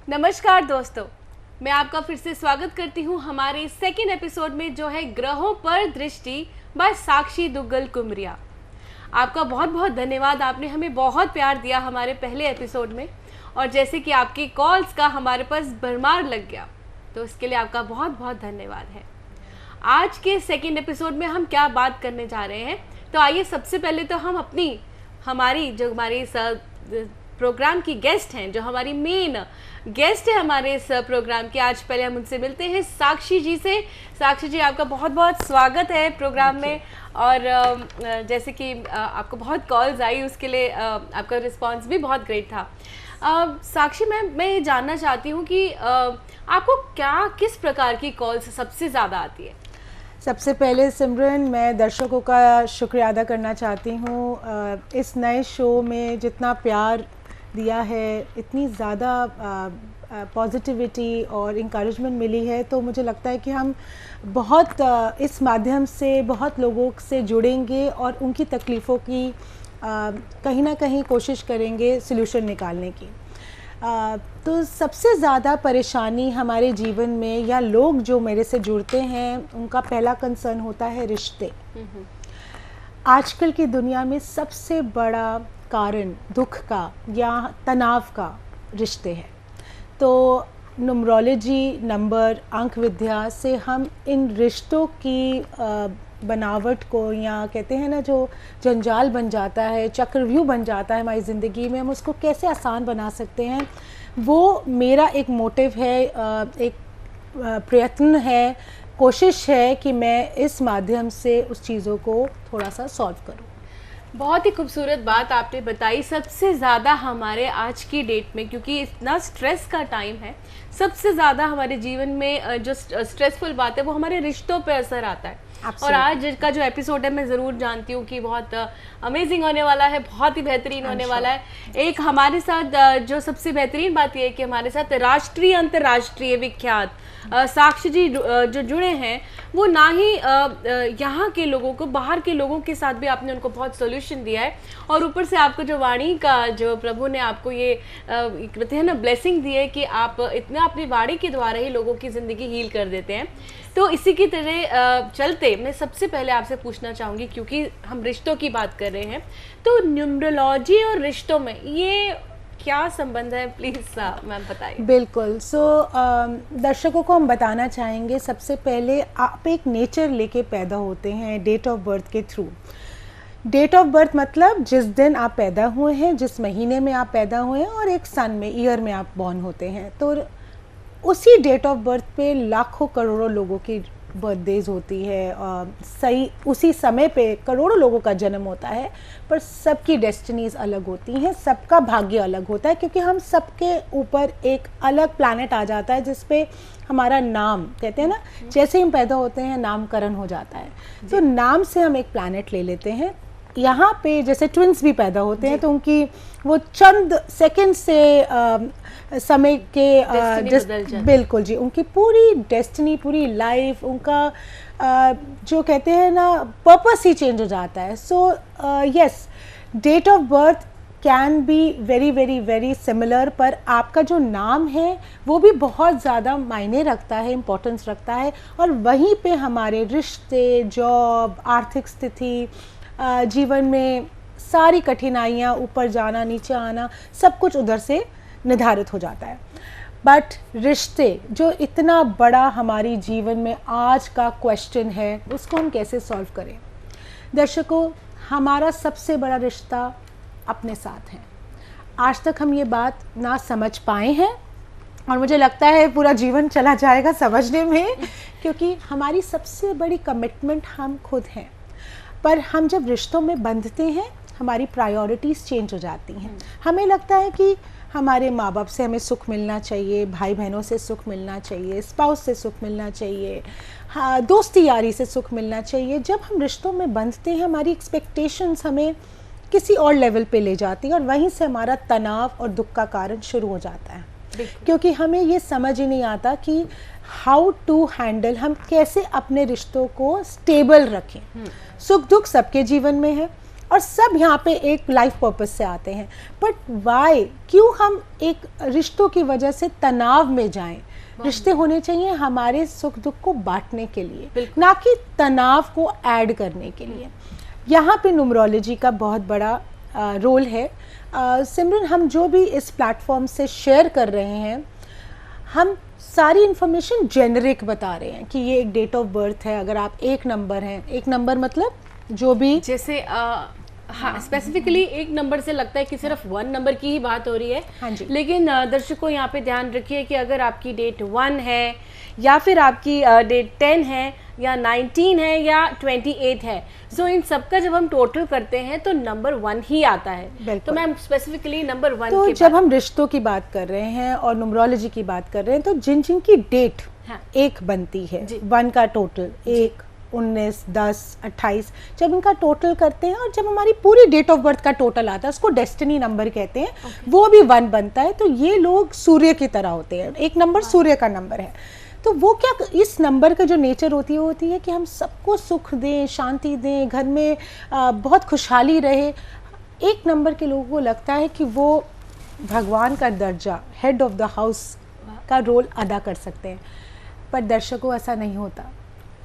नमस्कार दोस्तों, मैं आपका फिर से स्वागत करती हूँ हमारे सेकेंड एपिसोड में, जो है ग्रहों पर दृष्टि बाय साक्षी दुग्गल कुमरिया। आपका बहुत बहुत धन्यवाद, आपने हमें बहुत प्यार दिया हमारे पहले एपिसोड में, और जैसे कि आपकी कॉल्स का हमारे पास भरमार लग गया, तो इसके लिए आपका बहुत बहुत धन्यवाद है। आज के सेकेंड एपिसोड में हम क्या बात करने जा रहे हैं, तो आइए सबसे पहले तो हम हमारी प्रोग्राम की गेस्ट हैं, जो हमारी मेन गेस्ट है हमारे इस प्रोग्राम की। आज पहले हम उनसे मिलते हैं साक्षी जी से। साक्षी जी, आपका बहुत बहुत स्वागत है प्रोग्राम में। और जैसे कि आपको बहुत कॉल्स आई, उसके लिए आपका रिस्पांस भी बहुत ग्रेट था। साक्षी मैम, मैं ये जानना चाहती हूँ कि आपको किस प्रकार की कॉल्स सबसे ज़्यादा आती है? सबसे पहले सिमरन, मैं दर्शकों का शुक्रिया अदा करना चाहती हूँ। इस नए शो में जितना प्यार दिया है, इतनी ज़्यादा पॉजिटिविटी और इंकरेजमेंट मिली है, तो मुझे लगता है कि हम बहुत इस माध्यम से बहुत लोगों से जुड़ेंगे और उनकी तकलीफ़ों की कहीं ना कहीं कोशिश करेंगे सल्यूशन निकालने की। तो सबसे ज़्यादा परेशानी हमारे जीवन में या लोग जो मेरे से जुड़ते हैं, उनका पहला कंसर्न होता है रिश्ते। आजकल की दुनिया में सबसे बड़ा कारण दुख का या तनाव का रिश्ते है। तो न्यूमरोलॉजी, नंबर, अंक विद्या से हम इन रिश्तों की बनावट को, या कहते हैं ना, जो जंजाल बन जाता है, चक्रव्यूह बन जाता है हमारी ज़िंदगी में, हम उसको कैसे आसान बना सकते हैं, वो मेरा एक मोटिव है, एक प्रयत्न है, कोशिश है कि मैं इस माध्यम से उस चीज़ों को थोड़ा सा सॉल्व करूं। बहुत ही खूबसूरत बात आपने बताई। सबसे ज़्यादा हमारे आज की डेट में, क्योंकि इतना स्ट्रेस का टाइम है, सबसे ज़्यादा हमारे जीवन में जो स्ट्रेसफुल बात है वो हमारे रिश्तों पे असर आता है। और आज का जो एपिसोड है, मैं ज़रूर जानती हूँ कि बहुत अमेजिंग होने वाला है, बहुत ही बेहतरीन होने वाला है। एक हमारे साथ जो सबसे बेहतरीन बात यह है कि हमारे साथ राष्ट्रीय अंतर्राष्ट्रीय विख्यात साक्षी जी जो जुड़े हैं, वो ना ही यहाँ के लोगों को, बाहर के लोगों के साथ भी आपने उनको बहुत सोल्यूशन दिया है, और ऊपर से आपको जो वाणी का, जो प्रभु ने आपको ये कहते हैं ना ब्लेसिंग दी है कि आप इतना अपनी वाणी के द्वारा ही लोगों की ज़िंदगी हील कर देते हैं। तो इसी की तरह चलते मैं सबसे पहले आपसे पूछना चाहूँगी, क्योंकि हम रिश्तों की बात कर रहे हैं, तो न्यूमरोलॉजी और रिश्तों में ये क्या संबंध है, प्लीज़ मैम बताइए। बिल्कुल। दर्शकों को हम बताना चाहेंगे, सबसे पहले आप एक नेचर लेके पैदा होते हैं डेट ऑफ बर्थ के थ्रू। डेट ऑफ बर्थ मतलब जिस दिन आप पैदा हुए हैं, जिस महीने में आप पैदा हुए हैं, और एक सन में, ईयर में आप बॉर्न होते हैं। तो उसी डेट ऑफ बर्थ पे लाखों करोड़ों लोगों की बर्थडेज होती है, सही उसी समय पे करोड़ों लोगों का जन्म होता है, पर सबकी डेस्टिनीज अलग होती हैं, सबका भाग्य अलग होता है, क्योंकि हम सबके ऊपर एक अलग प्लैनेट आ जाता है जिस पे हमारा नाम, कहते हैं ना, जैसे ही हम पैदा होते हैं नामकरण हो जाता है। तो नाम से हम एक प्लैनेट ले लेते हैं। यहाँ पे जैसे ट्विंस भी पैदा होते हैं, तो उनकी वो चंद सेकंड से समय के बिल्कुल जी, उनकी पूरी डेस्टिनी, पूरी लाइफ, उनका जो कहते हैं ना पर्पस ही चेंज हो जाता है। So yes, date of birth can be very very very similar, पर आपका जो नाम है वो भी बहुत ज़्यादा मायने रखता है, इम्पोर्टेंस रखता है, और वहीं पे हमारे रिश्ते, जॉब, आर्थिक स्थिति, जीवन में सारी कठिनाइयाँ, ऊपर जाना, नीचे आना, सब कुछ उधर से निर्धारित हो जाता है। बट रिश्ते, जो इतना बड़ा हमारी जीवन में आज का क्वेश्चन है, उसको हम कैसे सॉल्व करें? दर्शकों, हमारा सबसे बड़ा रिश्ता अपने साथ है। आज तक हम ये बात ना समझ पाए हैं, और मुझे लगता है पूरा जीवन चला जाएगा समझने में, क्योंकि हमारी सबसे बड़ी कमिटमेंट हम खुद हैं। पर हम जब रिश्तों में बंधते हैं, हमारी प्रायोरिटीज़ चेंज हो जाती हैं। हमें लगता है कि हमारे माँ बाप से हमें सुख मिलना चाहिए, भाई बहनों से सुख मिलना चाहिए, स्पाउस से सुख मिलना चाहिए, हाँ, दोस्ती यारी से सुख मिलना चाहिए। जब हम रिश्तों में बंधते हैं, हमारी एक्सपेक्टेशंस हमें किसी और लेवल पे ले जाती है, और वहीं से हमारा तनाव और दुख का कारण शुरू हो जाता है, क्योंकि हमें ये समझ ही नहीं आता कि हाउ टू हैंडल, हम कैसे अपने रिश्तों को स्टेबल रखें। सुख दुख सबके जीवन में है, और सब यहाँ पे एक लाइफ पर्पस से आते हैं। बट वाई, क्यों हम एक रिश्तों की वजह से तनाव में जाएं? रिश्ते होने चाहिए हमारे सुख दुख को बांटने के लिए, ना कि तनाव को ऐड करने के लिए। यहाँ पे न्यूमरोलॉजी का बहुत बड़ा रोल है। सिमरन, हम जो भी इस प्लेटफॉर्म से शेयर कर रहे हैं, हम सारी इंफॉर्मेशन जेनरिक बता रहे हैं कि ये एक डेट ऑफ बर्थ है। अगर आप एक नंबर हैं, एक नंबर मतलब जो भी, जैसे हाँ, स्पेसिफिकली एक नंबर से लगता है कि सिर्फ 1 नंबर की ही बात हो रही है। हाँ जी। लेकिन दर्शकों यहाँ पे ध्यान रखिए कि अगर आपकी डेट 1 है या फिर आपकी डेट 10 है या 19 है या 28 है, सो इन सबका जब हम टोटल करते हैं तो नंबर 1 ही आता है। तो मैम स्पेसिफिकली नंबर 1 तो जब हम रिश्तों की बात कर रहे हैं और न्यूमरोलॉजी की बात कर रहे हैं, तो जिन जिन की डेट एक बनती है, 1 का टोटल 1, 19, 10, 28, जब इनका टोटल करते हैं और जब हमारी पूरी डेट ऑफ बर्थ का टोटल आता है, उसको डेस्टिनी नंबर कहते हैं। वो भी 1 बनता है। तो ये लोग सूर्य की तरह होते हैं, एक नंबर सूर्य का नंबर है। तो वो क्या, इस नंबर का जो नेचर होती है वो होती है कि हम सबको सुख दें, शांति दें, घर में बहुत खुशहाली रहे। एक नंबर के लोगों को लगता है कि वो भगवान का दर्जा, हेड ऑफ द हाउस का रोल अदा कर सकते हैं। पर दर्शकों, ऐसा नहीं होता।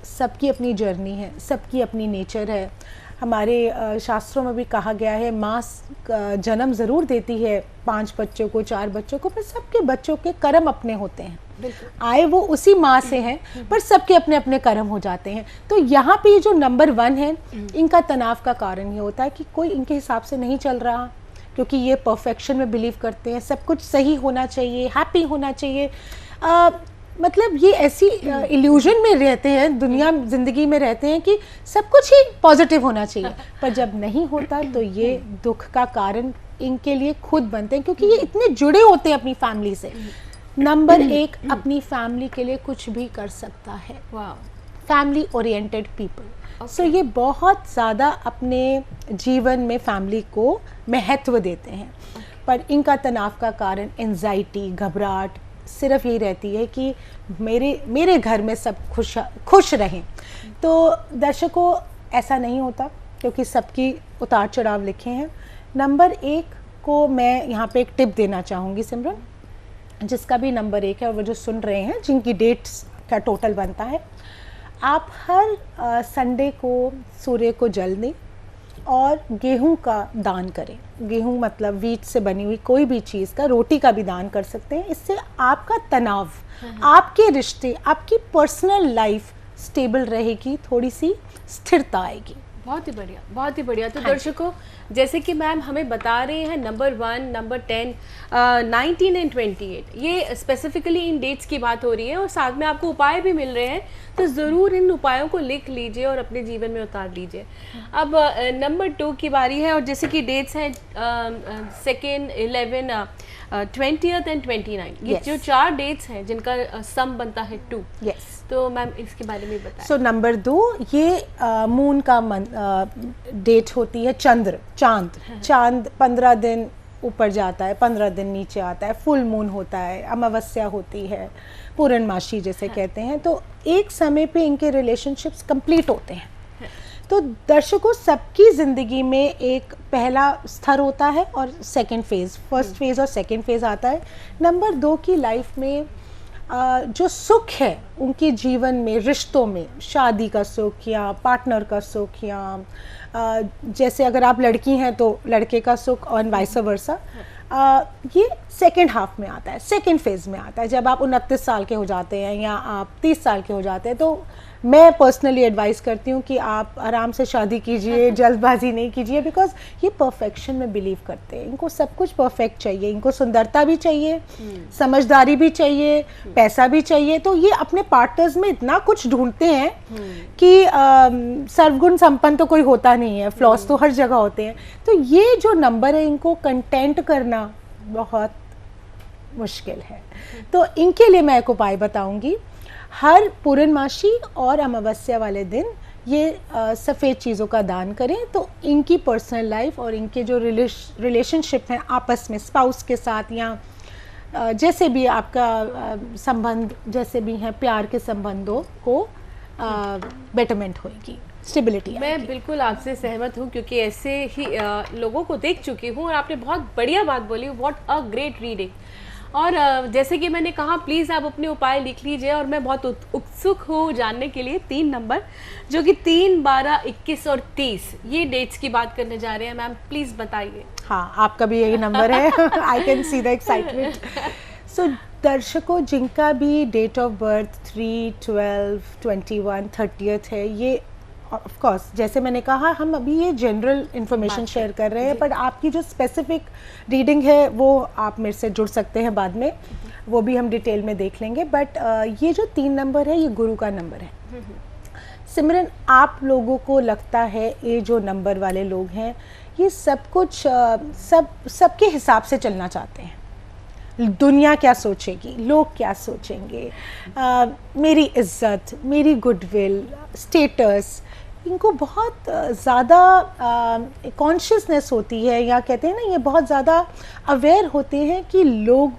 सबकी अपनी जर्नी है, सबकी अपनी नेचर है। हमारे शास्त्रों में भी कहा गया है, माँ जन्म ज़रूर देती है 5 बच्चों को, 4 बच्चों को, पर सबके बच्चों के कर्म अपने होते हैं। आए वो उसी माँ से हैं, पर सबके अपने अपने कर्म हो जाते हैं। तो यहाँ पे जो नंबर 1 है, इनका तनाव का कारण ये होता है कि कोई इनके हिसाब से नहीं चल रहा, क्योंकि ये परफेक्शन में बिलीव करते हैं, सब कुछ सही होना चाहिए, हैप्पी होना चाहिए। मतलब ये ऐसी इल्यूजन में रहते हैं, दुनिया ज़िंदगी में रहते हैं कि सब कुछ ही पॉजिटिव होना चाहिए। पर जब नहीं होता तो ये दुख का कारण इनके लिए खुद बनते हैं, क्योंकि ये इतने जुड़े होते हैं अपनी फैमिली से। नंबर 1 अपनी फैमिली के लिए कुछ भी कर सकता है। Family oriented people. सो ये बहुत ज़्यादा अपने जीवन में फैमिली को महत्व देते हैं। पर इनका तनाव का कारण एंजाइटी, घबराहट सिर्फ यही रहती है कि मेरे घर में सब खुश रहें। तो दर्शकों, ऐसा नहीं होता, क्योंकि सबकी उतार चढ़ाव लिखे हैं। नंबर 1 को मैं यहाँ पे एक टिप देना चाहूँगी सिमरन, जिसका भी नंबर 1 है और वो जो सुन रहे हैं, जिनकी डेट्स का टोटल बनता है, आप हर संडे को सूर्य को जल दें और गेहूं का दान करें। गेहूं मतलब वीट से बनी हुई कोई भी चीज़ का, रोटी का भी दान कर सकते हैं। इससे आपका तनाव, आपके रिश्ते, आपकी पर्सनल लाइफ स्टेबल रहेगी, थोड़ी सी स्थिरता आएगी। बहुत ही बढ़िया, बहुत ही बढ़िया। तो दर्शकों, जैसे कि मैम हमें बता रहे हैं नंबर 1, नंबर 10, 19 एंड 28, ये स्पेसिफिकली इन डेट्स की बात हो रही है और साथ में आपको उपाय भी मिल रहे हैं। तो ज़रूर इन उपायों को लिख लीजिए और अपने जीवन में उतार लीजिए। अब नंबर 2 की बारी है, और जैसे कि डेट्स हैं 2, 11, 20th एंड 29, ये जो 4 डेट्स हैं जिनका सम बनता है 2। तो मैम इसके बारे में बताएं। सो नंबर 2, ये मून का डेट होती है, चांद 15 दिन ऊपर जाता है, 15 दिन नीचे आता है, फुल मून होता है, अमावस्या होती है, पूर्णमासी जैसे कहते हैं। तो एक समय पे इनके रिलेशनशिप्स कंप्लीट होते हैं। तो दर्शकों, सबकी ज़िंदगी में एक पहला स्तर होता है और सेकंड फेज़, फर्स्ट फेज़ और सेकंड फेज़ आता है। नंबर 2 की लाइफ में जो सुख है उनके जीवन में, रिश्तों में, शादी का सुख या पार्टनर का सुख, या जैसे अगर आप लड़की हैं तो लड़के का सुख और वाइस वर्सा, ये सेकेंड हाफ में आता है, सेकेंड फेज़ में आता है। जब आप 29 साल के हो जाते हैं या आप 30 साल के हो जाते हैं, तो मैं पर्सनली एडवाइस करती हूँ कि आप आराम से शादी कीजिए, जल्दबाजी नहीं कीजिए, बिकॉज ये परफेक्शन में बिलीव करते हैं। इनको सब कुछ परफेक्ट चाहिए, इनको सुंदरता भी चाहिए, समझदारी भी चाहिए, पैसा भी चाहिए। तो ये अपने पार्टनर्स में इतना कुछ ढूंढते हैं कि सर्वगुण संपन्न तो कोई होता नहीं है, फ्लॉस तो हर जगह होते हैं। तो ये जो नंबर है, इनको कंटेंट करना बहुत मुश्किल है। तो इनके लिए मैं एक उपाय बताऊंगी। हर पूर्णमासी और अमावस्या वाले दिन ये सफ़ेद चीज़ों का दान करें, तो इनकी पर्सनल लाइफ और इनके जो रिलेशनशिप हैं आपस में, स्पाउस के साथ या जैसे भी आपका संबंध, जैसे भी हैं प्यार के संबंधों को बेटरमेंट होएगी। स्टेबिलिटी। मैं बिल्कुल आपसे सहमत हूँ, क्योंकि ऐसे ही लोगों को देख चुकी हूँ, और आपने बहुत बढ़िया बात बोली, व्हाट अ ग्रेट रीडिंग। और जैसे कि मैंने कहा, प्लीज़ आप अपने उपाय लिख लीजिए, और मैं बहुत उत्सुक हूँ जानने के लिए 3 नंबर, जो कि 3, 12, 21 और 30, ये डेट्स की बात करने जा रहे हैं मैम, प्लीज़ बताइए। हाँ, आपका भी यही नंबर है। I can see the excitement. So दर्शकों जिनका भी डेट ऑफ बर्थ 3, 12, 21, 30 है, ये ऑफ कोर्स जैसे मैंने कहा, हम अभी ये जनरल इन्फॉर्मेशन शेयर कर रहे हैं, बट आपकी जो स्पेसिफिक रीडिंग है वो आप मेरे से जुड़ सकते हैं बाद में, वो भी हम डिटेल में देख लेंगे। बट ये जो 3 नंबर है, ये गुरु का नंबर है। सिमरन, आप लोगों को लगता है ये जो नंबर वाले लोग हैं, ये सब कुछ सबके हिसाब से चलना चाहते हैं। दुनिया क्या सोचेगी, लोग क्या सोचेंगे, मेरी इज्जत, मेरी गुडविल, स्टेटस, इनको बहुत ज़्यादा कॉन्शियसनेस होती है, या कहते हैं ना, ये बहुत ज़्यादा अवेयर होते हैं कि लोग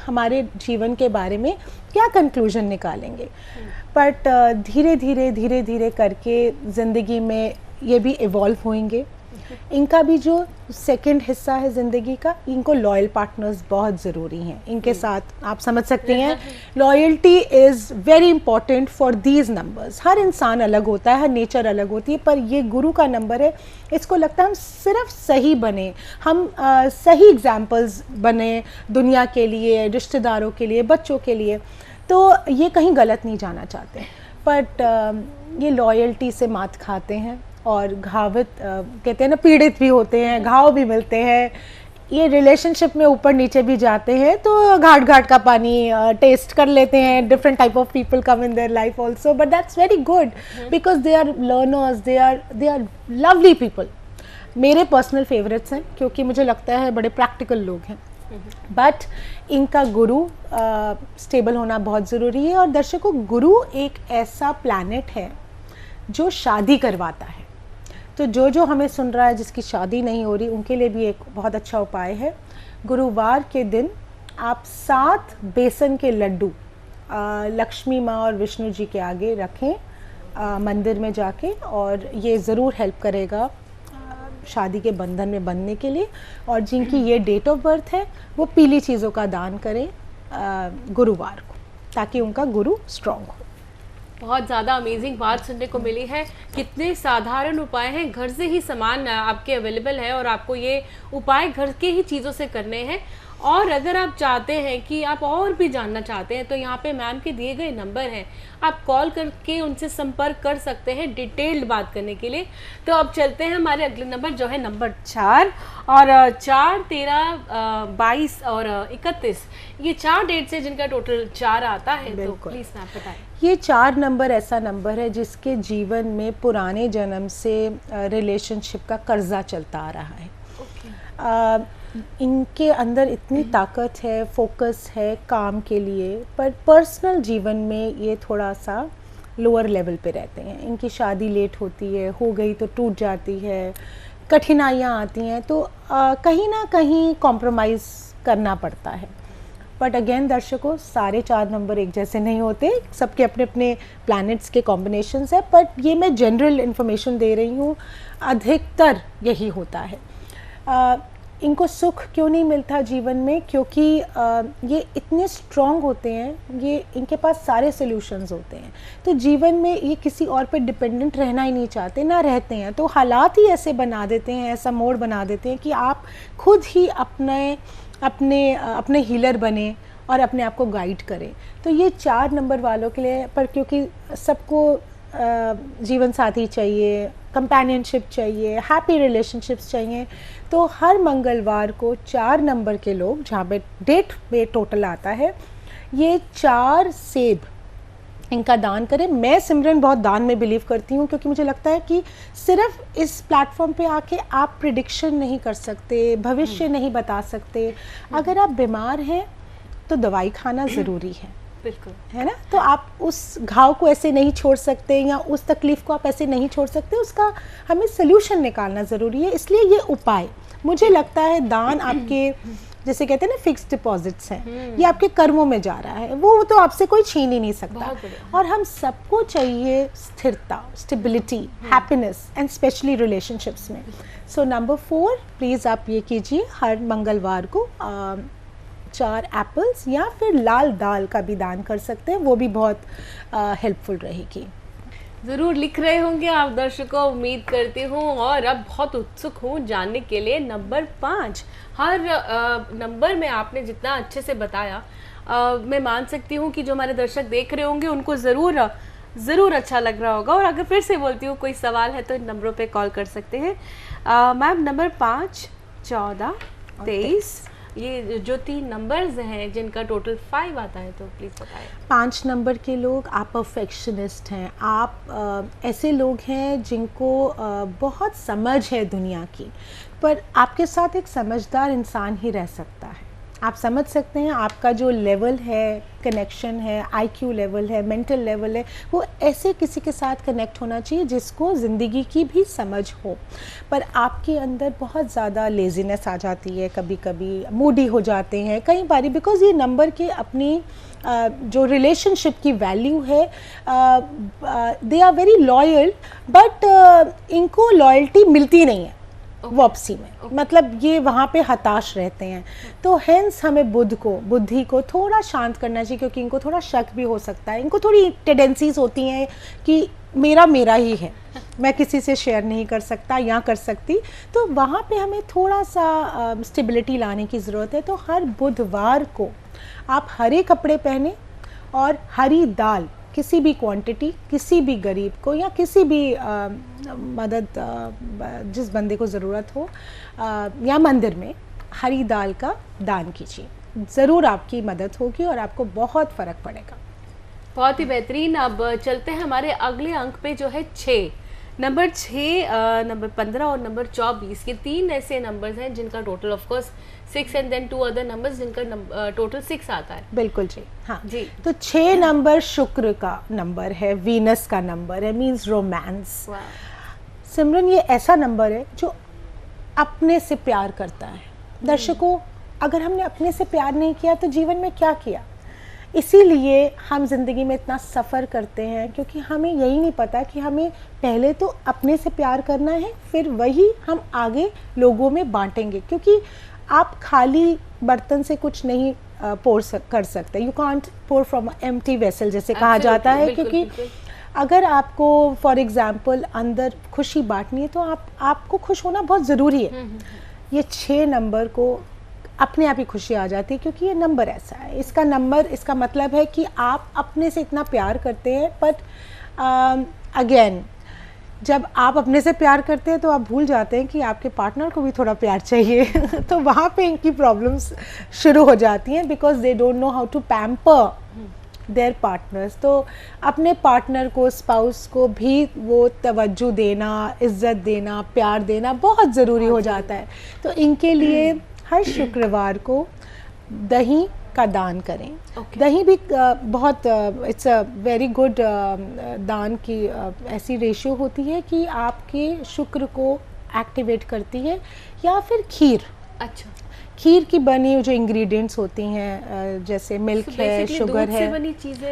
हमारे जीवन के बारे में क्या कंक्लूजन निकालेंगे। बट धीरे धीरे करके ज़िंदगी में ये भी इवॉल्व होंगे। इनका भी जो सेकंड हिस्सा है ज़िंदगी का, इनको लॉयल पार्टनर्स बहुत ज़रूरी हैं। इनके साथ आप समझ सकते हैं, loyalty is very important for these numbers. हर इंसान अलग होता है, हर नेचर अलग होती है, पर ये गुरु का नंबर है, इसको लगता है हम सिर्फ सही बने, हम सही एग्जाम्पल्स बने दुनिया के लिए, रिश्तेदारों के लिए, बच्चों के लिए, तो ये कहीं गलत नहीं जाना चाहते। बट ये लॉयल्टी से मात खाते हैं, और घावित कहते हैं ना, पीड़ित भी होते हैं, घाव भी मिलते हैं, ये रिलेशनशिप में ऊपर नीचे भी जाते हैं, तो घाट घाट का पानी टेस्ट कर लेते हैं। Different type of people come in their life also, but that's very good, because they are learners, they are lovely people. मेरे पर्सनल फेवरेट्स हैं, क्योंकि मुझे लगता है बड़े प्रैक्टिकल लोग हैं। बट इनका गुरु स्टेबल होना बहुत ज़रूरी है। और दर्शकों, गुरु एक ऐसा प्लैनेट है जो शादी करवाता है। तो जो हमें सुन रहा है, जिसकी शादी नहीं हो रही, उनके लिए भी एक बहुत अच्छा उपाय है। गुरुवार के दिन आप 7 बेसन के लड्डू लक्ष्मी माँ और विष्णु जी के आगे रखें मंदिर में जाके, और ये ज़रूर हेल्प करेगा शादी के बंधन में बंधने के लिए। और जिनकी ये डेट ऑफ बर्थ है, वो पीली चीज़ों का दान करें गुरुवार को, ताकि उनका गुरु स्ट्रॉन्ग हो। बहुत ज़्यादा अमेजिंग बात सुनने को मिली है। कितने साधारण उपाय हैं, घर से ही सामान आपके अवेलेबल है, और आपको ये उपाय घर के ही चीज़ों से करने हैं। और अगर आप चाहते हैं कि आप और भी जानना चाहते हैं, तो यहाँ पे मैम के दिए गए नंबर हैं, आप कॉल करके उनसे संपर्क कर सकते हैं डिटेल्ड बात करने के लिए। तो अब चलते हैं हमारे अगले नंबर, जो है नंबर 4, और 4, 13, 22 और 31, ये 4 डेट से जिनका टोटल 4 आता है। तो प्लीज़ मैम बताएं। ये 4 नंबर ऐसा नंबर है जिसके जीवन में पुराने जन्म से रिलेशनशिप का कर्जा चलता आ रहा है। इनके अंदर इतनी ताकत है, फोकस है काम के लिए, पर पर्सनल जीवन में ये थोड़ा सा लोअर लेवल पे रहते हैं। इनकी शादी लेट होती है, हो गई तो टूट जाती है, कठिनाइयाँ आती हैं, तो कहीं ना कहीं कॉम्प्रोमाइज़ करना पड़ता है। बट अगेन दर्शकों, सारे 4 नंबर एक जैसे नहीं होते, सबके अपने अपने प्लैनेट्स के कॉम्बिनेशंस है। बट ये मैं जनरल इन्फॉर्मेशन दे रही हूँ, अधिकतर यही होता है। इनको सुख क्यों नहीं मिलता जीवन में? क्योंकि ये इतने स्ट्रॉन्ग होते हैं, ये इनके पास सारे सॉल्यूशंस होते हैं, तो जीवन में ये किसी और पे डिपेंडेंट रहना ही नहीं चाहते, ना रहते हैं। तो हालात ही ऐसे बना देते हैं, ऐसा मोड़ बना देते हैं कि आप खुद ही अपने हीलर बने और अपने आप को गाइड करें। तो ये 4 नंबर वालों के लिए, पर क्योंकि सबको जीवन साथी चाहिए, कंपेनियनशिप चाहिए, हैप्पी रिलेशनशिप्स चाहिए, तो हर मंगलवार को 4 नंबर के लोग, जहाँ पे डेट पे टोटल आता है, ये 4 सेब इनका दान करें। मैं सिमरन बहुत दान में बिलीव करती हूँ, क्योंकि मुझे लगता है कि सिर्फ इस प्लेटफॉर्म पे आके आप प्रिडिक्शन नहीं कर सकते, भविष्य नहीं बता सकते। अगर आप बीमार हैं तो दवाई खाना ज़रूरी है, बिल्कुल, है ना? तो आप उस घाव को ऐसे नहीं छोड़ सकते, या उस तकलीफ़ को आप ऐसे नहीं छोड़ सकते, उसका हमें सल्यूशन निकालना ज़रूरी है। इसलिए ये उपाय, मुझे लगता है दान आपके जैसे कहते हैं ना फिक्स्ड डिपॉजिट्स हैं, ये आपके कर्मों में जा रहा है, वो तो आपसे कोई छीन ही नहीं सकता। और हम सबको चाहिए स्थिरता, stability, happiness and specially relationships में। सो नंबर 4 प्लीज़ आप ये कीजिए, हर मंगलवार को 4 एप्पल्स या फिर लाल दाल का भी दान कर सकते हैं, वो भी बहुत हेल्पफुल रहेगी। ज़रूर लिख रहे होंगे आप दर्शकों, उम्मीद करती हूँ, और अब बहुत उत्सुक हूँ जानने के लिए नंबर 5। हर नंबर में आपने जितना अच्छे से बताया, मैं मान सकती हूँ कि जो हमारे दर्शक देख रहे होंगे उनको ज़रूर अच्छा लग रहा होगा। और अगर फिर से बोलती हूँ कोई सवाल है तो इन नंबरों पे कॉल कर सकते हैं। मैम नंबर 5, 14, 23, ये जो 3 नंबर्स हैं जिनका टोटल 5 आता है, तो प्लीज़ बताएं। 5 नंबर के लोग, आप परफेक्शनिस्ट हैं, आप ऐसे लोग हैं जिनको बहुत समझ है दुनिया की, पर आपके साथ एक समझदार इंसान ही रह सकता है। आप समझ सकते हैं आपका जो लेवल है, कनेक्शन है, आईक्यू लेवल है, मेंटल लेवल है, वो ऐसे किसी के साथ कनेक्ट होना चाहिए जिसको ज़िंदगी की भी समझ हो। पर आपके अंदर बहुत ज़्यादा लेज़ीनेस आ जाती है, कभी कभी मूडी हो जाते हैं कई बारी, बिकॉज़ ये नंबर के अपनी जो रिलेशनशिप की वैल्यू है, they are very loyal, but इनको लॉयल्टी मिलती नहीं है वापसी में, मतलब ये वहाँ पे हताश रहते हैं। तो हेंस हमें बुद्धि को थोड़ा शांत करना चाहिए, क्योंकि इनको थोड़ा शक भी हो सकता है, इनको थोड़ी टेंडेंसीज होती हैं कि मेरा ही है, मैं किसी से शेयर नहीं कर सकता या कर सकती। तो वहाँ पे हमें थोड़ा सा स्टेबिलिटी लाने की ज़रूरत है। तो हर बुधवार को आप हरे कपड़े पहने और हरी दाल किसी भी क्वांटिटी, किसी भी गरीब को या किसी भी मदद, जिस बंदे को ज़रूरत हो, या मंदिर में हरी दाल का दान कीजिए, ज़रूर आपकी मदद होगी और आपको बहुत फ़र्क पड़ेगा। बहुत ही बेहतरीन। अब चलते हैं हमारे अगले अंक पे जो है 6। नंबर 6, नंबर 15 और नंबर 24, ये 3 ऐसे नंबर्स हैं जिनका total of course 6 and then 2 other numbers जिनका टोटल 6 आता है। बिल्कुल जी, हाँ जी। तो 6 नंबर शुक्र का नंबर है, वीनस का नंबर है, मीन्स रोमांस। सिमरन ये ऐसा नंबर है जो अपने से प्यार करता है। दर्शकों, अगर हमने अपने से प्यार नहीं किया तो जीवन में क्या किया? इसीलिए हम ज़िंदगी में इतना सफ़र करते हैं, क्योंकि हमें यही नहीं पता कि हमें पहले तो अपने से प्यार करना है, फिर वही हम आगे लोगों में बांटेंगे। क्योंकि आप खाली बर्तन से कुछ नहीं कर सकते, you can't pour from empty vessel जैसे कहा जाता है। क्योंकि अगर आपको फॉर एग्जांपल अंदर खुशी बांटनी है तो आपको खुश होना बहुत ज़रूरी है। ये 6 नंबर को अपने आप ही खुशी आ जाती है, क्योंकि ये नंबर ऐसा है। इसका मतलब है कि आप अपने से इतना प्यार करते हैं, बट अगेन जब आप अपने से प्यार करते हैं तो आप भूल जाते हैं कि आपके पार्टनर को भी थोड़ा प्यार चाहिए तो वहाँ पे इनकी प्रॉब्लम्स शुरू हो जाती हैं, because they don't know how to pamper their partners. तो अपने पार्टनर को, स्पाउस को भी वो तवज्जो देना, इज्जत देना, प्यार देना बहुत ज़रूरी हो जाता है। तो इनके लिए हर शुक्रवार को दही का दान करें। दही भी बहुत इट्स अ वेरी गुड दान की ऐसी रेशियो होती है कि आपके शुक्र को एक्टिवेट करती है। या फिर खीर, अच्छा, खीर की बनी जो इंग्रेडिएंट्स होती हैं, जैसे मिल्क है, शुगर है,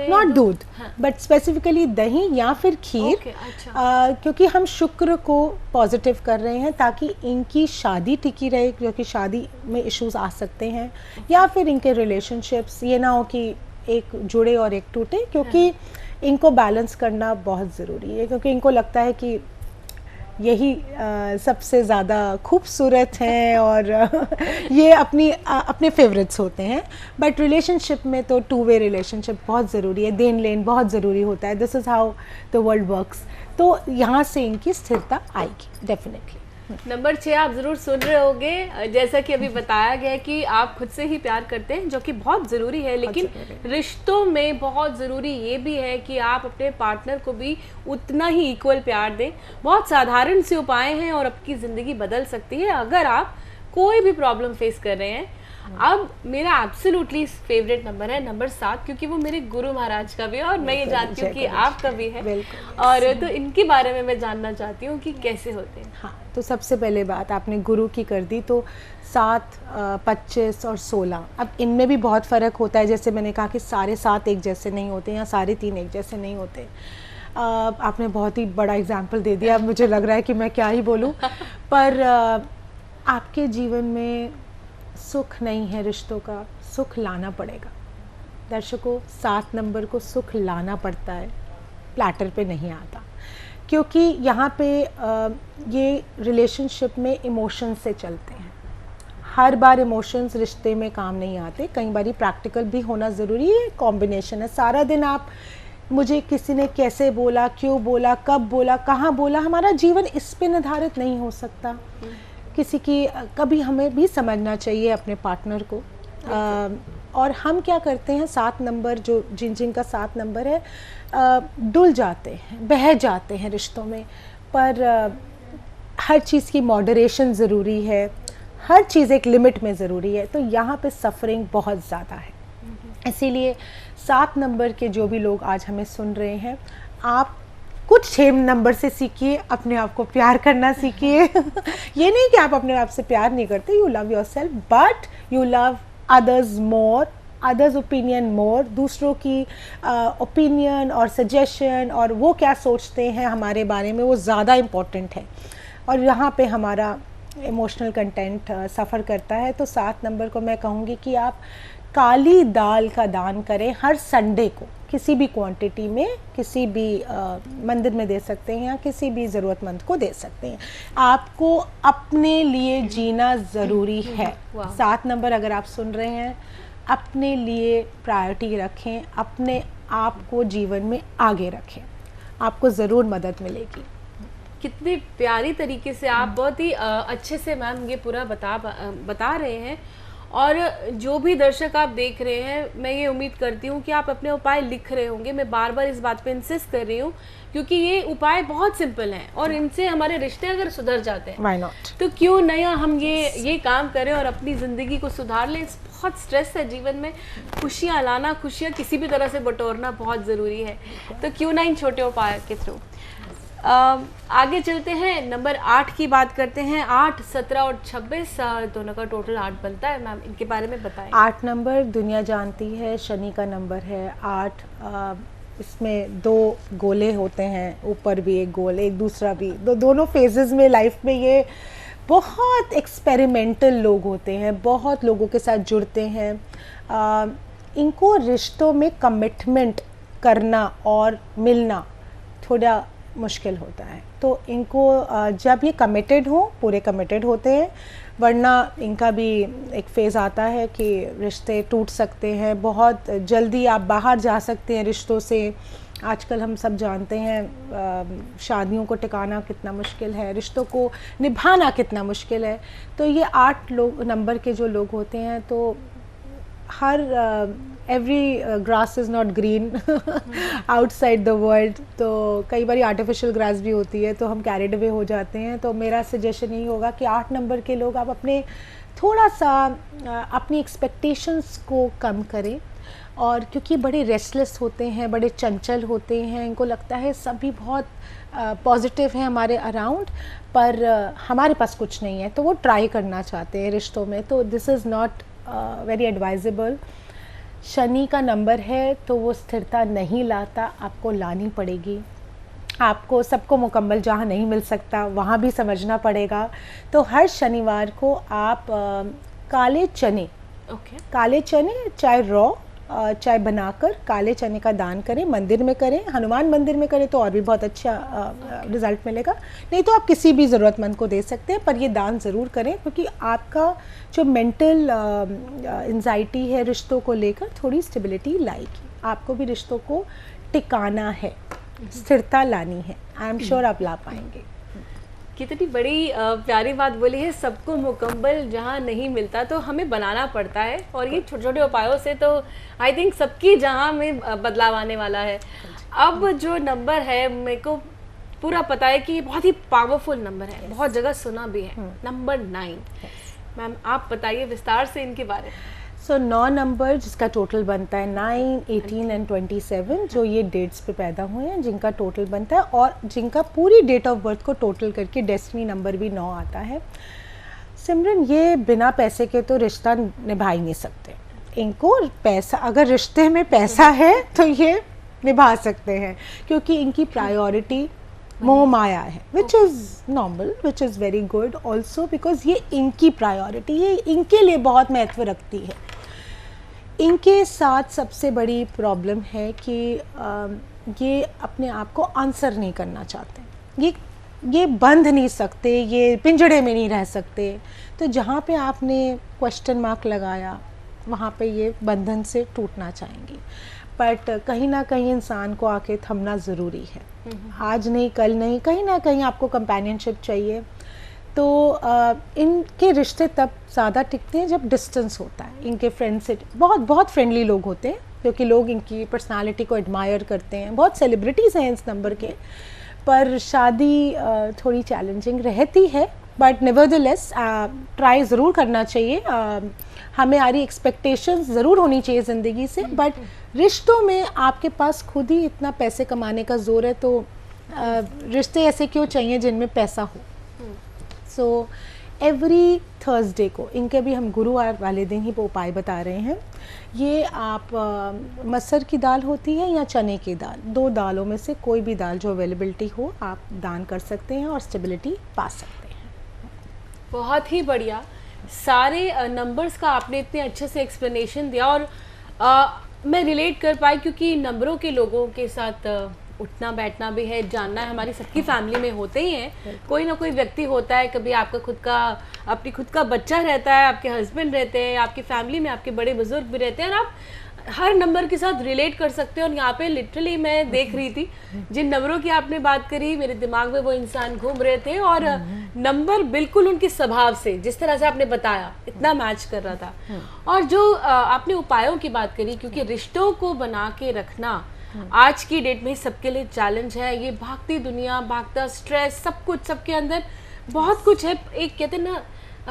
नॉट दूध, बट स्पेसिफिकली दही या फिर खीर। अच्छा। क्योंकि हम शुक्र को पॉजिटिव कर रहे हैं ताकि इनकी शादी टिकी रहे, क्योंकि शादी में इश्यूज आ सकते हैं, या फिर इनके रिलेशनशिप्स, ये ना हो कि एक जुड़े और एक टूटे, क्योंकि इनको बैलेंस करना बहुत ज़रूरी है। क्योंकि इनको लगता है कि यही सबसे ज़्यादा खूबसूरत हैं और ये अपने फेवरेट्स होते हैं। बट रिलेशनशिप में तो 2 वे रिलेशनशिप बहुत ज़रूरी है, देन लेन बहुत ज़रूरी होता है। This is how the world works. तो यहाँ से इनकी स्थिरता आएगी डेफिनेटली। नंबर 6 आप ज़रूर सुन रहे होंगे, जैसा कि अभी बताया गया कि आप खुद से ही प्यार करते हैं, जो कि बहुत ज़रूरी है, लेकिन रिश्तों में बहुत ज़रूरी ये भी है कि आप अपने पार्टनर को भी उतना ही इक्वल प्यार दें। बहुत साधारण से उपाय हैं और आपकी ज़िंदगी बदल सकती है। अगर आप कोई भी प्रॉब्लम फेस कर रहे हैं, अब मेरा एब्सोल्युटली फेवरेट नंबर है नंबर 7, क्योंकि वो मेरे गुरु महाराज का भी है और मैं ये जानती हूँ कि आपका भी है, और तो इनके बारे में मैं जानना चाहती हूँ कि कैसे होते हैं। हाँ, तो सबसे पहले बात आपने गुरु की कर दी, तो 7, 25 और 16, अब इनमें भी बहुत फ़र्क होता है। जैसे मैंने कहा कि सारे 7 एक जैसे नहीं होते या सारे 3 एक जैसे नहीं होते। आपने बहुत ही बड़ा एग्जाम्पल दे दिया, अब मुझे लग रहा है कि मैं क्या ही बोलूँ। पर आपके जीवन में सुख नहीं है, रिश्तों का सुख लाना पड़ेगा। दर्शकों, 7 नंबर को सुख लाना पड़ता है, प्लैटर पे नहीं आता, क्योंकि यहाँ पे ये रिलेशनशिप में इमोशंस से चलते हैं। हर बार इमोशंस रिश्ते में काम नहीं आते, कई बार प्रैक्टिकल भी होना ज़रूरी है, कॉम्बिनेशन है। सारा दिन आप मुझे किसी ने कैसे बोला, क्यों बोला, कब बोला, कहाँ बोला, हमारा जीवन इस पे निर्धारित नहीं हो सकता। किसी की कभी हमें भी समझना चाहिए अपने पार्टनर को। और हम क्या करते हैं, 7 नंबर जो जिनका 7 नंबर है, डुल जाते हैं, बह जाते हैं रिश्तों में। पर हर चीज़ की मॉडरेशन ज़रूरी है, हर चीज़ एक लिमिट में ज़रूरी है। तो यहाँ पे सफरिंग बहुत ज़्यादा है। इसीलिए 7 नंबर के जो भी लोग आज हमें सुन रहे हैं, आप कुछ 6 नंबर से सीखिए, अपने आप को प्यार करना सीखिए। ये नहीं कि आप अपने आप से प्यार नहीं करते, you love yourself, but you love others more, others opinion more. दूसरों की ओपिनियन और सजेशन और वो क्या सोचते हैं हमारे बारे में, वो ज़्यादा इम्पोर्टेंट है। और यहाँ पे हमारा इमोशनल कंटेंट सफ़र करता है। तो 7 नंबर को मैं कहूँगी कि आप काली दाल का दान करें हर संडे को, किसी भी क्वांटिटी में, किसी भी मंदिर में दे सकते हैं या किसी भी ज़रूरतमंद को दे सकते हैं। आपको अपने लिए जीना ज़रूरी है। 7 नंबर अगर आप सुन रहे हैं, अपने लिए प्रायोरिटी रखें, अपने आप को जीवन में आगे रखें, आपको ज़रूर मदद मिलेगी। कितनी प्यारी तरीके से आप बहुत ही अच्छे से मैम ये पूरा बता रहे हैं। और जो भी दर्शक आप देख रहे हैं, मैं ये उम्मीद करती हूँ कि आप अपने उपाय लिख रहे होंगे। मैं बार बार इस बात पे इंसिस्ट कर रही हूँ, क्योंकि ये उपाय बहुत सिंपल हैं और इनसे हमारे रिश्ते अगर सुधर जाते हैं, Why not? तो क्यों नहीं हम ये काम करें और अपनी ज़िंदगी को सुधार लें। बहुत स्ट्रेस है जीवन में, खुशियाँ लाना, खुशियाँ किसी भी तरह से बटोरना बहुत ज़रूरी है। तो क्यों ना इन छोटे उपाय के थ्रू आगे चलते हैं। नंबर 8 की बात करते हैं। 8, 17 और 26 दोनों का टोटल 8 बनता है। मैम इनके बारे में बताएं। 8 नंबर दुनिया जानती है शनि का नंबर है। 8 इसमें 2 गोले होते हैं, ऊपर भी एक गोल, एक दूसरा भी, दोनों फेजेस में लाइफ में ये बहुत एक्सपेरिमेंटल लोग होते हैं, बहुत लोगों के साथ जुड़ते हैं। इनको रिश्तों में कमिटमेंट करना और मिलना थोड़ा मुश्किल होता है। तो इनको जब ये कमिटेड हो, पूरे कमिटेड होते हैं, वरना इनका भी एक फेज़ आता है कि रिश्ते टूट सकते हैं। बहुत जल्दी आप बाहर जा सकते हैं रिश्तों से। आजकल हम सब जानते हैं शादियों को टिकाना कितना मुश्किल है, रिश्तों को निभाना कितना मुश्किल है। तो ये 8 नंबर के जो लोग होते हैं, तो हर every grass is not green outside the world. तो कई बार आर्टिफिशियल ग्रास भी होती है, तो हम कैरिड अवे हो जाते हैं। तो मेरा सजेशन यही होगा कि 8 नंबर के लोग आप अपने थोड़ा सा अपनी एक्सपेक्टेशंस को कम करें। और क्योंकि बड़े रेस्टलेस होते हैं, बड़े चंचल होते हैं, इनको लगता है सभी बहुत पॉजिटिव हैं हमारे अराउंड, पर हमारे पास कुछ नहीं है, तो वो ट्राई करना चाहते हैं रिश्तों में। तो this is not very advisable. Shani का नंबर है, तो वो स्थिरता नहीं लाता, आपको लानी पड़ेगी। आपको सबको मुकम्मल जहाँ नहीं मिल सकता, वहाँ भी समझना पड़ेगा। तो हर शनिवार को आप काले चने, काले चने चाहे रॉ चाहे बनाकर काले चने का दान करें। मंदिर में करें, हनुमान मंदिर में करें तो और भी बहुत अच्छा रिज़ल्ट मिलेगा। नहीं तो आप किसी भी ज़रूरतमंद को दे सकते हैं, पर ये दान ज़रूर करें, क्योंकि आपका जो मेंटल एंजाइटी है रिश्तों को लेकर, थोड़ी स्टेबिलिटी लाएगी। आपको भी रिश्तों को टिकाना है, स्थिरता लानी है। आई एम श्योर आप ला पाएंगे। कितनी बड़ी प्यारी बात बोली है। सबको मुकम्मल जहाँ नहीं मिलता तो हमें बनाना पड़ता है, और ये छोटे छोटे उपायों से तो आई थिंक सबकी जहाँ में बदलाव आने वाला है। अब जो नंबर है, मेरे को पूरा पता है कि ये बहुत ही पावरफुल नंबर है, बहुत जगह सुना भी है। नंबर 9, मैम आप बताइए विस्तार से इनके बारे में। सो 9 नंबर जिसका टोटल बनता है 9, 18 एंड 27, जो ये डेट्स पे पैदा हुए हैं जिनका टोटल बनता है और जिनका पूरी डेट ऑफ बर्थ को टोटल करके डेस्टिनी नंबर भी 9 आता है। सिमरन, ये बिना पैसे के तो रिश्ता निभा ही नहीं सकते। इनको पैसा, अगर रिश्ते में पैसा है तो ये निभा सकते हैं, क्योंकि इनकी प्रायोरिटी मोह माया है, which is normal, which is very good also, because ये इनकी प्रायोरिटी, ये इनके लिए बहुत महत्व रखती है। इनके साथ सबसे बड़ी प्रॉब्लम है कि ये अपने आप को आंसर नहीं करना चाहते, ये बंध नहीं सकते, ये पिंजड़े में नहीं रह सकते। तो जहाँ पे आपने क्वेश्चन मार्क लगाया वहाँ पे ये बंधन से टूटना चाहेंगी, बट कहीं ना कहीं इंसान को आके थमना ज़रूरी है। आज नहीं कल नहीं, कहीं ना कहीं आपको कंपेनियनशिप चाहिए। तो इनके रिश्ते तब ज़्यादा टिकते हैं जब डिस्टेंस होता है। इनके फ्रेंड से बहुत फ्रेंडली लोग होते हैं, क्योंकि लोग इनकी पर्सनालिटी को एडमायर करते हैं। बहुत सेलिब्रिटीज़ हैं इस नंबर के, पर शादी थोड़ी चैलेंजिंग रहती है, बट नेवरदलेस ट्राई ज़रूर करना चाहिए। हमें हमारी एक्सपेक्टेशंस ज़रूर होनी चाहिए ज़िंदगी से, बट रिश्तों में आपके पास खुद ही इतना पैसे कमाने का जोर है, तो रिश्ते ऐसे क्यों चाहिए जिनमें पैसा हो। सो एवरी थर्सडे को, इनके भी हम गुरुवार वाले दिन ही वो उपाय बता रहे हैं। ये आप मसर की दाल होती है या चने की दाल, 2 दालों में से कोई भी दाल जो अवेलेबिलिटी हो आप दान कर सकते हैं और स्टेबिलिटी पा सकते हैं। बहुत ही बढ़िया, सारे नंबर्स का आपने इतने अच्छे से एक्सप्लेनेशन दिया और मैं रिलेट कर पाई, क्योंकि नंबरों के लोगों के साथ उठना बैठना भी है, जानना है, हमारी सबकी फैमिली में होते ही हैं। कोई ना कोई व्यक्ति होता है, कभी आपका अपनी खुद का बच्चा रहता है, आपके हस्बैंड रहते हैं, आपकी फैमिली में आपके बड़े बुजुर्ग भी रहते हैं, और आप हर नंबर के साथ रिलेट कर सकते हो। और यहाँ पे लिटरली मैं देख रही थी, जिन नंबरों की आपने बात करी मेरे दिमाग में वो इंसान घूम रहे थे, और नंबर बिल्कुल उनके स्वभाव से, जिस तरह से आपने बताया, इतना मैच कर रहा था। और जो आपने उपायों की बात करी, क्योंकि रिश्तों को बना के रखना आज की डेट में सबके लिए चैलेंज है। ये भागती दुनिया, भागता स्ट्रेस, सब कुछ सबके अंदर बहुत कुछ है। एक कहते हैं ना,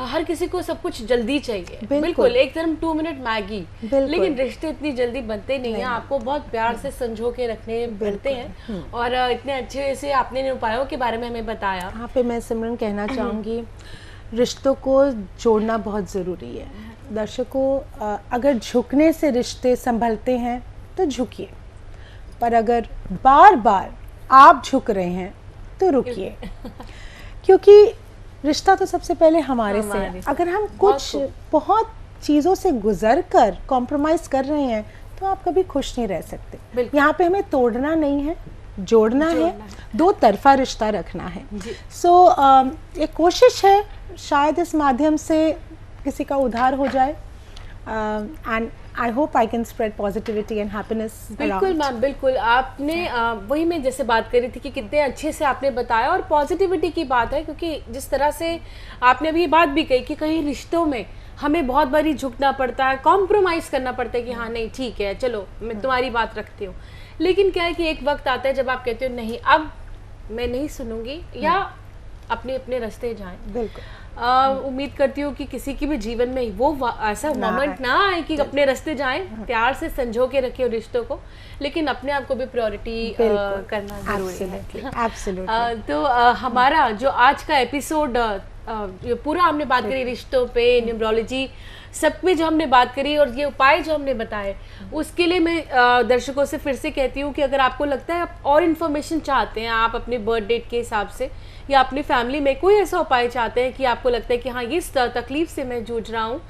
हर किसी को सब कुछ जल्दी चाहिए, बिल्कुल एक तरह 2 मिनट मैगी, लेकिन रिश्ते इतनी जल्दी बनते नहीं है। आपको बहुत प्यार से संजो के रखने पड़ते हैं, और इतने अच्छे से आपने उपायों के बारे में हमें बताया। यहाँ पे मैं सिमरन कहना चाहूँगी, रिश्तों को जोड़ना बहुत ज़रूरी है। दर्शकों, अगर झुकने से रिश्ते संभलते हैं तो झुकिए, पर अगर बार बार आप झुक रहे हैं तो रुकिए, क्योंकि रिश्ता तो सबसे पहले हमारे से है। अगर हम कुछ बहुत चीज़ों से गुजर कर कॉम्प्रोमाइज़ कर रहे हैं तो आप कभी खुश नहीं रह सकते। यहाँ पे हमें तोड़ना नहीं है, जोड़ना है, 2 तरफा रिश्ता रखना है। सो एक कोशिश है, शायद इस माध्यम से किसी का उद्धार हो जाए, and I hope I can spread positivity and happiness around. बिल्कुल मैम, बिल्कुल आपने वही मैं जैसे बात करी थी कि कितने अच्छे से आपने बताया, और पॉजिटिविटी की बात है, क्योंकि जिस तरह से आपने अभी ये बात भी कही कि कहीं रिश्तों में हमें बहुत बारी झुकना पड़ता है, कॉम्प्रोमाइज़ करना पड़ता है कि हाँ नहीं ठीक है, चलो मैं तुम्हारी बात रखती हूँ। लेकिन क्या है कि एक वक्त आता है जब आप कहते हो नहीं, अब मैं नहीं सुनूंगी, या अपने अपने रास्ते जाएं। बिल्कुल। उम्मीद करती हूँ कि किसी की भी जीवन में वो ऐसा मोमेंट ना आए कि अपने रास्ते जाएं, प्यार से संजो के रखे पूरा को, लेकिन अपने आप को भी प्रायोरिटी करना जरूरी है। Absolutely. तो हमारा जो आज का एपिसोड पूरा हमने बात करी रिश्तों पे, न्यूमरोलॉजी सब में जो हमने बात करी, और ये उपाय जो हमने बताए, उसके लिए मैं दर्शकों से फिर से कहती हूँ कि अगर आपको लगता है आप और इन्फॉर्मेशन चाहते हैं, आप अपने बर्थ डेट के हिसाब से या अपनी फैमिली में कोई ऐसा उपाय चाहते हैं कि आपको लगता है कि हाँ इस तकलीफ से मैं जूझ रहा हूँ,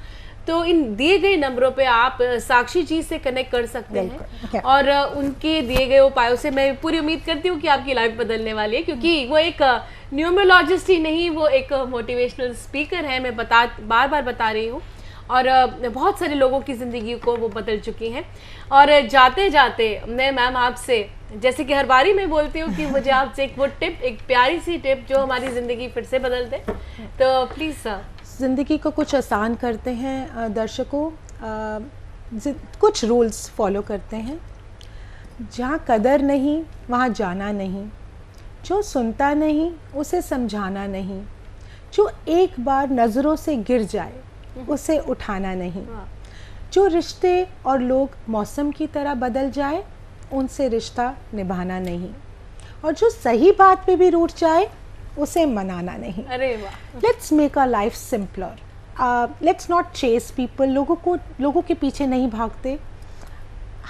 तो इन दिए गए नंबरों पे आप साक्षी जी से कनेक्ट कर सकते हैं, और उनके दिए गए उपायों से मैं पूरी उम्मीद करती हूँ कि आपकी लाइफ बदलने वाली है, क्योंकि वो एक न्यूमरोलॉजिस्ट ही नहीं, वो एक मोटिवेशनल स्पीकर है। मैं बार बार बता रही हूँ, और बहुत सारे लोगों की ज़िंदगी को वो बदल चुकी हैं। और जाते जाते मैं मैम आपसे, जैसे कि हर बारी मैं बोलती हूँ कि मुझे आपसे एक वो टिप, एक प्यारी सी टिप जो हमारी ज़िंदगी फिर से बदल दे, तो प्लीज़ सर। ज़िंदगी को कुछ आसान करते हैं दर्शकों, कुछ रूल्स फॉलो करते हैं। जहाँ कदर नहीं वहाँ जाना नहीं, जो सुनता नहीं उसे समझाना नहीं, जो एक बार नज़रों से गिर जाए उसे उठाना नहीं। जो रिश्ते और लोग मौसम की तरह बदल जाए उनसे रिश्ता निभाना नहीं। और जो सही बात पे भी रूठ जाए उसे मनाना नहीं। अरे वाह। Let's make our life simpler, let's not chase people. लोगों के पीछे नहीं भागते।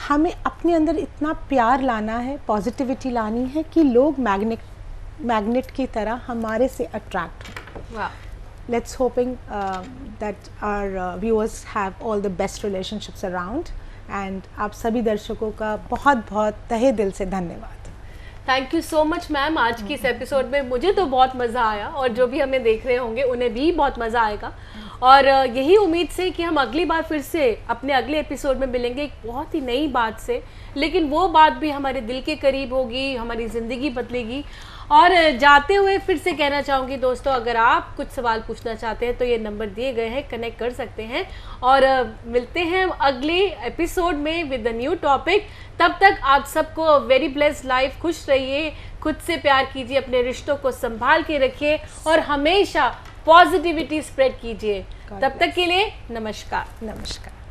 हमें अपने अंदर इतना प्यार लाना है, पॉजिटिविटी लानी है कि लोग मैग्नेट की तरह हमारे से अट्रैक्ट हो। वाह। Let's hoping that our viewers have all the best relationships around, and आप सभी दर्शकों का बहुत बहुत तहे दिल से धन्यवाद। Thank you so much ma'am. आज की इस एपिसोड में मुझे तो बहुत मज़ा आया और जो भी हमें देख रहे होंगे उन्हें भी बहुत मज़ा आएगा। और यही उम्मीद से कि हम अगली बार फिर से अपने अगले एपिसोड में मिलेंगे एक बहुत ही नई बात से, लेकिन वो बात भी हमारे दिल के करीब होगी, हमारी ज़िंदगी बदलेगी। और जाते हुए फिर से कहना चाहूँगी दोस्तों, अगर आप कुछ सवाल पूछना चाहते हैं तो ये नंबर दिए गए हैं, कनेक्ट कर सकते हैं। और मिलते हैं अगले एपिसोड में विद अ न्यू टॉपिक। तब तक आप सबको वेरी ब्लेस्ड लाइफ, खुश रहिए, खुद से प्यार कीजिए, अपने रिश्तों को संभाल के रखिए और हमेशा पॉजिटिविटी स्प्रेड कीजिए। तब तक के लिए नमस्कार। नमस्कार।